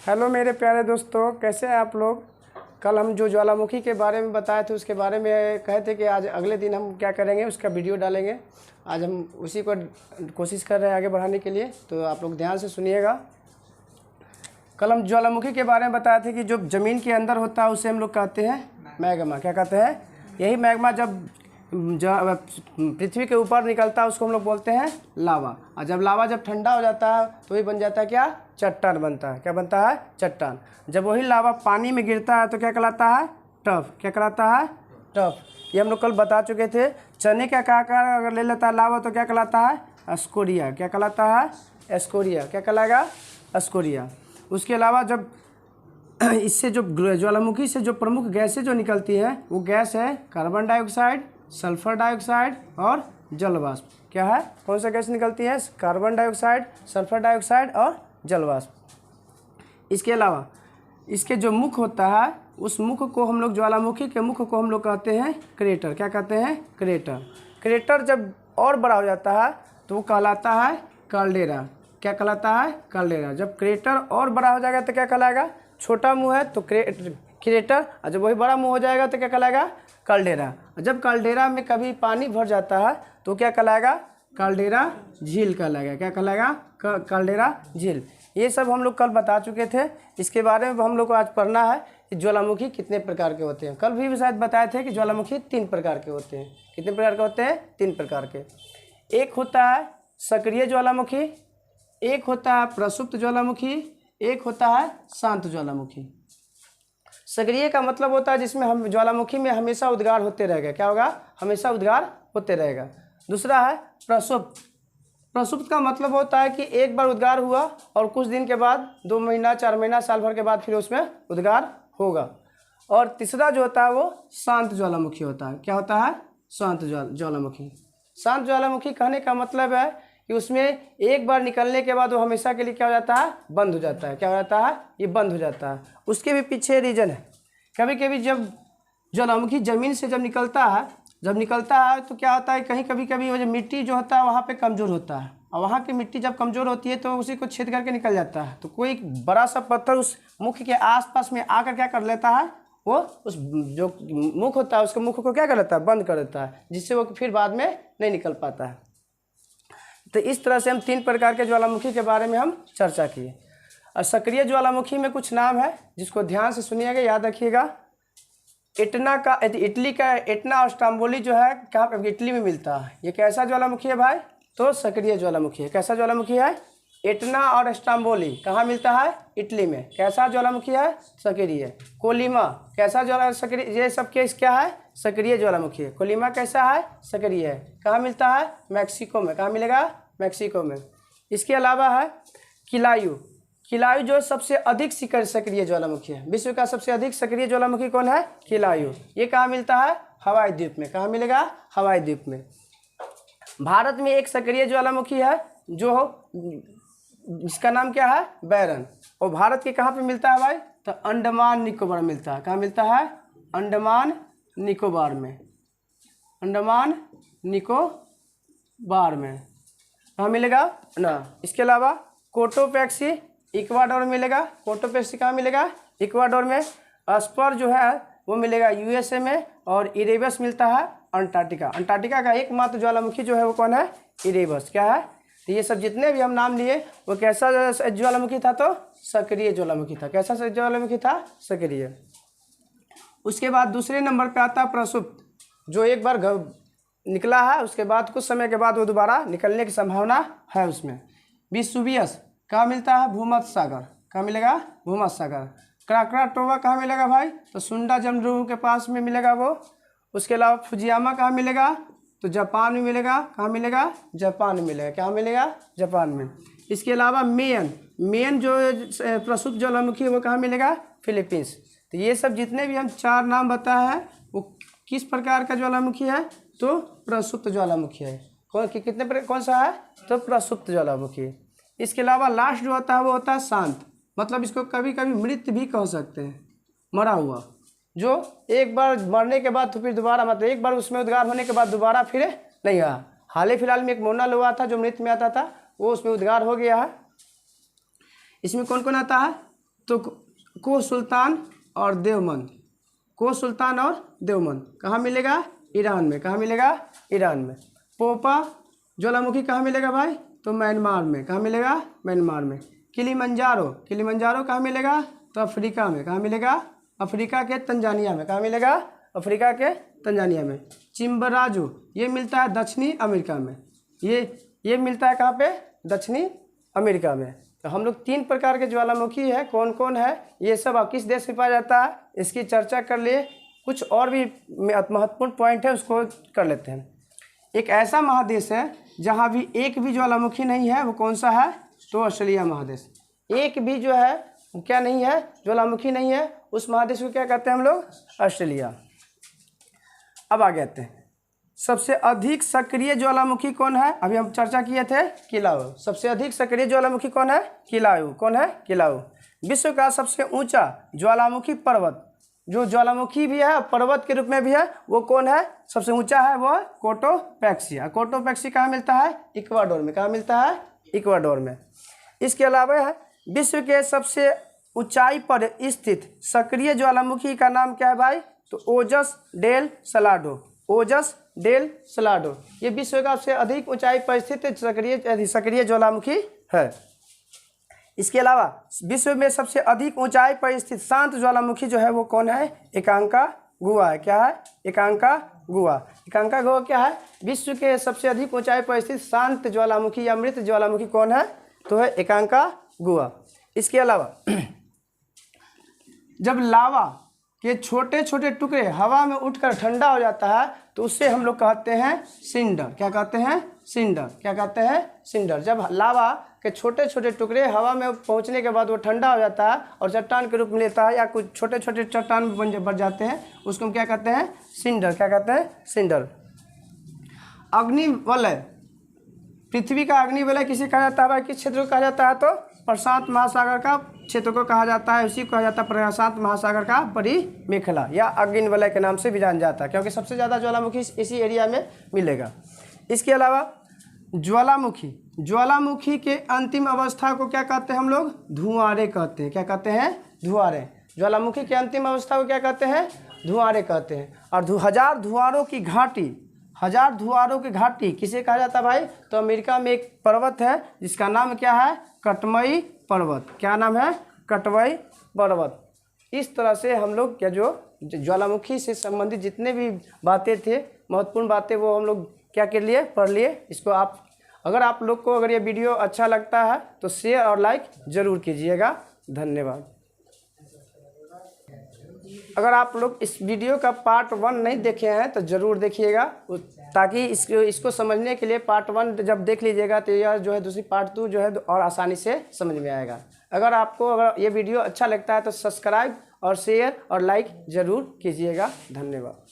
Hello मेरे प्यारे दोस्तों, कैसे हैं आप लोग। कल हम जो ज्वालामुखी के बारे में बताए थे उसके बारे में कहे थे कि आज अगले दिन हम क्या करेंगे, उसका वीडियो डालेंगे। आज हम उसी को कोशिश कर रहे हैं आगे बढ़ाने के लिए, तो आप लोग ध्यान से सुनिएगा। कल हम ज्वालामुखी के बारे में बताए थे कि जो ज़मीन के अंदर होता है उसे हम लोग कहते हैं मैग्मा। क्या कहते हैं? यही मैग्मा जब पृथ्वी के ऊपर निकलता है उसको हम लोग बोलते हैं लावा। और जब लावा जब ठंडा हो जाता है तो वही बन जाता है क्या? चट्टान बनता है। क्या बनता है? चट्टान। जब वही लावा पानी में गिरता है तो क्या कहलाता है? टफ। क्या कहलाता है? टफ। ये हम लोग कल बता चुके थे। चने का आकार अगर ले लेता है लावा तो क्या कहलाता है? स्कोरिया। क्या कहलाता है? स्कोरिया। क्या कहलाएगा? स्कोरिया। उसके अलावा जब इससे जो ज्वालामुखी से जो प्रमुख गैसें जो निकलती है वो गैस है कार्बन डाइऑक्साइड, सल्फर डाइऑक्साइड और जल वाष्प। क्या है? कौन सा गैस निकलती है? कार्बन डाइऑक्साइड, सल्फर डाइऑक्साइड और जल वाष्प। इसके अलावा इसके जो मुख होता है उस मुख को हम लोग ज्वालामुखी के मुख को हम लोग कहते हैं क्रेटर। क्या कहते हैं? क्रेटर। क्रेटर जब और बड़ा हो जाता है तो वो कहलाता है कैल्डेरा। क्या कहलाता है? कैल्डेरा। जब क्रेटर और बड़ा हो जाएगा तो क्या कहलाएगा? छोटा मुंह है तो क्रेटर, और जब वही बड़ा मुंह हो जाएगा तो क्या कहलाएगा? कैल्डेरा। जब कैल्डेरा में कभी पानी भर जाता है तो क्या कहलाएगा? कैल्डेरा झील कहलाएगा। क्या कहलाएगा? कैल्डेरा झील। ये सब हम लोग कल बता चुके थे। इसके बारे में हम लोग को आज पढ़ना है कि ज्वालामुखी कितने प्रकार के होते हैं। कल भी शायद बताए थे कि ज्वालामुखी 3 प्रकार के होते हैं। कितने प्रकार के होते हैं? 3 प्रकार के। एक होता है सक्रिय ज्वालामुखी, एक होता है प्रसुप्त ज्वालामुखी, एक होता है शांत ज्वालामुखी। सक्रिय का मतलब होता है जिसमें हम ज्वालामुखी में हमेशा उद्गार होते रहेगा। क्या होगा? हमेशा उद्गार होते रहेगा। दूसरा है प्रसुप्त। प्रसुप्त का मतलब होता है कि एक बार उद्गार हुआ और कुछ दिन के बाद 2 महीना, 4 महीना, साल भर के बाद फिर उसमें उद्गार होगा। और तीसरा जो होता है वो शांत ज्वालामुखी होता है। क्या होता है? शांत ज्वालामुखी। शांत ज्वालामुखी कहने का मतलब है कि उसमें एक बार निकलने के बाद वो हमेशा के लिए क्या हो जाता है? बंद हो जाता है। क्या हो जाता है? ये बंद हो जाता है। उसके भी पीछे रीज़न है। कभी कभी जब ज्वालामुखी ज़मीन से जब निकलता है तो क्या होता है, कहीं कभी कभी वो जो मिट्टी जो होता है वहाँ पे कमज़ोर होता है, और वहाँ की मिट्टी जब कमज़ोर होती है तो उसी को छेद करके निकल जाता है। तो कोई बड़ा सा पत्थर उस मुख के आसपास में आकर क्या कर लेता है, वो उस जो मुख होता है उसके मुख को क्या कर लेता है? बंद कर देता है, जिससे वो फिर बाद में नहीं निकल पाता है। तो इस तरह से हम 3 प्रकार के ज्वालामुखी के बारे में हम चर्चा किए। और सक्रिय ज्वालामुखी में कुछ नाम है जिसको ध्यान से सुनिएगा, याद रखिएगा। इटली का एटना और स्ट्रोम्बोली जो है कहाँ पे? इटली में मिलता है। ये कैसा ज्वालामुखी है भाई? तो सक्रिय ज्वालामुखी है। कैसा ज्वालामुखी है? एटना और स्ट्रोम्बोली कहाँ मिलता है? इटली में। कैसा ज्वालामुखी है? सक्रिय। कोलिमा कैसा सक्रिय? ये सब केस क्या है? सक्रिय ज्वालामुखी है। कोलिमा कैसा है? सक्रिय है। कहाँ मिलता है? मैक्सिको में। कहाँ मिलेगा? मैक्सिको में। इसके अलावा है किलायु। किलायु जो सबसे अधिक सक्रिय ज्वालामुखी है। विश्व का सबसे अधिक सक्रिय ज्वालामुखी कौन है? किलायु। ये कहाँ मिलता है? हवाई द्वीप में। कहाँ मिलेगा? हवाई द्वीप में। भारत में एक सक्रिय ज्वालामुखी है जो इसका नाम क्या है? बैरन। और भारत के कहाँ पे मिलता है भाई? तो अंडमान निकोबार मिलता है। कहाँ मिलता है? अंडमान निकोबार में। अंडमान निकोबार में कहाँ मिलेगा ना। इसके अलावा कोटोपैक्सी इक्वाडोर में मिलेगा। कोटोपैक्सी कहाँ मिलेगा? इक्वाडोर में। स्पर जो है वो मिलेगा यूएसए में। और इरेबस मिलता है अंटार्कटिका। अंटार्कटिका का एकमात्र ज्वालामुखी जो है वो कौन है? इरेबस। क्या है? तो ये सब जितने भी हम नाम लिए वो कैसा ज्वालामुखी था? तो सक्रिय ज्वालामुखी था। कैसा ज्वालामुखी था? सक्रिय। उसके बाद दूसरे नंबर पे आता है प्रसुप्त, जो एक बार निकला है उसके बाद कुछ समय के बाद वो दोबारा निकलने की संभावना है उसमें। विसुवियस कहाँ मिलता है? भूमध्य सागर। कहाँ मिलेगा? भूमध्य सागर। क्राकाटोवा कहाँ मिलेगा भाई? तो सुंडा जमरू के पास में मिलेगा वो। उसके अलावा फुजियामा कहाँ मिलेगा? तो जापान में मिलेगा। कहाँ मिलेगा? जापान में मिलेगा। क्या मिलेगा? जापान में। इसके अलावा मेन जो प्रसुप्त ज्वालामुखी है वो कहाँ मिलेगा? फिलीपींस। तो ये सब जितने भी हम 4 नाम बताए हैं वो किस प्रकार का ज्वालामुखी है? तो प्रसुप्त ज्वालामुखी है। कौन सा है? तो प्रसुप्त ज्वालामुखी। इसके अलावा लास्ट जो होता है वो होता है शांत। मतलब इसको कभी कभी मृत भी कह सकते हैं, मरा हुआ, जो एक बार मरने के बाद तो फिर दोबारा, मतलब एक बार उसमें उद्गार होने के बाद दोबारा फिर नहीं हुआ। हाल ही फिलहाल में एक मोना हुआ था जो मृत में आता था, वो उसमें उद्गार हो गया है। इसमें कौन कौन आता है? तो को सुल्तान और देवबंद, को सुल्तान और देवबंद कहाँ मिलेगा? ईरान में। कहाँ मिलेगा? ईरान में। पोपा ज्वालामुखी कहाँ मिलेगा भाई? तो म्यांमार में। कहाँ मिलेगा? म्यांमार में। किलिमंजारो, किलिमंजारो कहाँ मिलेगा? तो अफ्रीका में। कहाँ मिलेगा? अफ्रीका के तंजानिया में। कहाँ मिलेगा? अफ्रीका के तंजानिया में। चिम्बराजो ये मिलता है दक्षिणी अमेरिका में। ये मिलता है कहाँ पे? दक्षिणी अमेरिका में। तो हम लोग 3 प्रकार के ज्वालामुखी है, कौन कौन है, ये सब किस देश में पाया जाता है, इसकी चर्चा कर लिए। कुछ और भी महत्वपूर्ण पॉइंट है उसको कर लेते हैं। एक ऐसा महादेश है जहाँ भी एक भी ज्वालामुखी नहीं है, वो कौन सा है? तो ऑस्ट्रेलिया महादेश। एक भी जो है क्या नहीं है? ज्वालामुखी नहीं है, उस महादेश को क्या कहते हैं हम लोग? ऑस्ट्रेलिया। अब आगे आते हैं, सबसे अधिक सक्रिय ज्वालामुखी कौन है? अभी हम चर्चा किए थे किलाउ। सबसे अधिक सक्रिय ज्वालामुखी कौन है? किलाउ। कौन है? किलाउ। विश्व का सबसे ऊंचा ज्वालामुखी पर्वत, जो ज्वालामुखी भी है पर्वत के रूप में भी है, वो कौन है? सबसे ऊंचा है वो कोटोपैक्सी। कोटोपैक्सी कहाँ मिलता है? इक्वाडोर में। कहाँ मिलता है? इक्वाडोर में। इसके अलावा विश्व के सबसे ऊंचाई पर स्थित सक्रिय ज्वालामुखी का नाम क्या है भाई? तो ओजस डेल सलाडो। ओजस डेल सलाडो ये विश्व का सबसे अधिक ऊंचाई पर स्थित सक्रिय ज्वालामुखी है। इसके अलावा विश्व में सबसे अधिक ऊंचाई पर स्थित शांत ज्वालामुखी जो है वो कौन है? एकांकागुआ है। क्या है? एकांकागुआ। एकांकागुआ क्या है? विश्व के सबसे अधिक ऊंचाई पर स्थित शांत ज्वालामुखी या मृत ज्वालामुखी कौन है? तो है एकांकागुआ। इसके अलावा जब लावा के छोटे छोटे टुकड़े हवा में उठकर ठंडा हो जाता है तो उससे हम लोग कहते हैं सिंडर। क्या कहते हैं? सिंडर। क्या कहते हैं? सिंडर। जब लावा के छोटे छोटे टुकड़े हवा में पहुंचने के बाद वो ठंडा हो जाता है और चट्टान के रूप में लेता है या कुछ छोटे छोटे चट्टान बन जाते हैं, उसको हम क्या कहते हैं? सिंडर। क्या कहते हैं? सिंडर। अग्निवलय, पृथ्वी का अग्निवलय किसे कहा जाता है भाई? किस क्षेत्र को कहा जाता है? तो प्रशांत महासागर का क्षेत्र को कहा जाता है। इसी को कहा जाता है प्रशांत महासागर का परिमेखला या अग्निवलय के नाम से भी जाना जाता है, क्योंकि सबसे ज़्यादा ज्वालामुखी इसी एरिया में मिलेगा। इसके अलावा ज्वालामुखी के अंतिम अवस्था को क्या कहते हैं हम लोग? धुआरे कहते हैं। क्या कहते हैं? धुआरे। ज्वालामुखी के अंतिम अवस्था को क्या कहते हैं? धुआरे कहते हैं। और हजार धुआरों की घाटी किसे कहा जाता है भाई? तो अमेरिका में एक पर्वत है जिसका नाम क्या है? कटमई पर्वत। क्या नाम है? कटमई पर्वत। इस तरह से हम लोग क्या जो ज्वालामुखी से संबंधित जितने भी बातें थे, महत्वपूर्ण बातें, वो हम लोग क्या कर लिए? पढ़ लिए। इसको अगर आप लोग को अगर ये वीडियो अच्छा लगता है तो शेयर और लाइक ज़रूर कीजिएगा। धन्यवाद। अगर आप लोग इस वीडियो का पार्ट 1 नहीं देखे हैं तो ज़रूर देखिएगा, ताकि इसको समझने के लिए पार्ट 1 जब देख लीजिएगा तो यह जो है दूसरी पार्ट 2 जो है और आसानी से समझ में आएगा। अगर ये वीडियो अच्छा लगता है तो सब्सक्राइब और शेयर और लाइक ज़रूर कीजिएगा। धन्यवाद।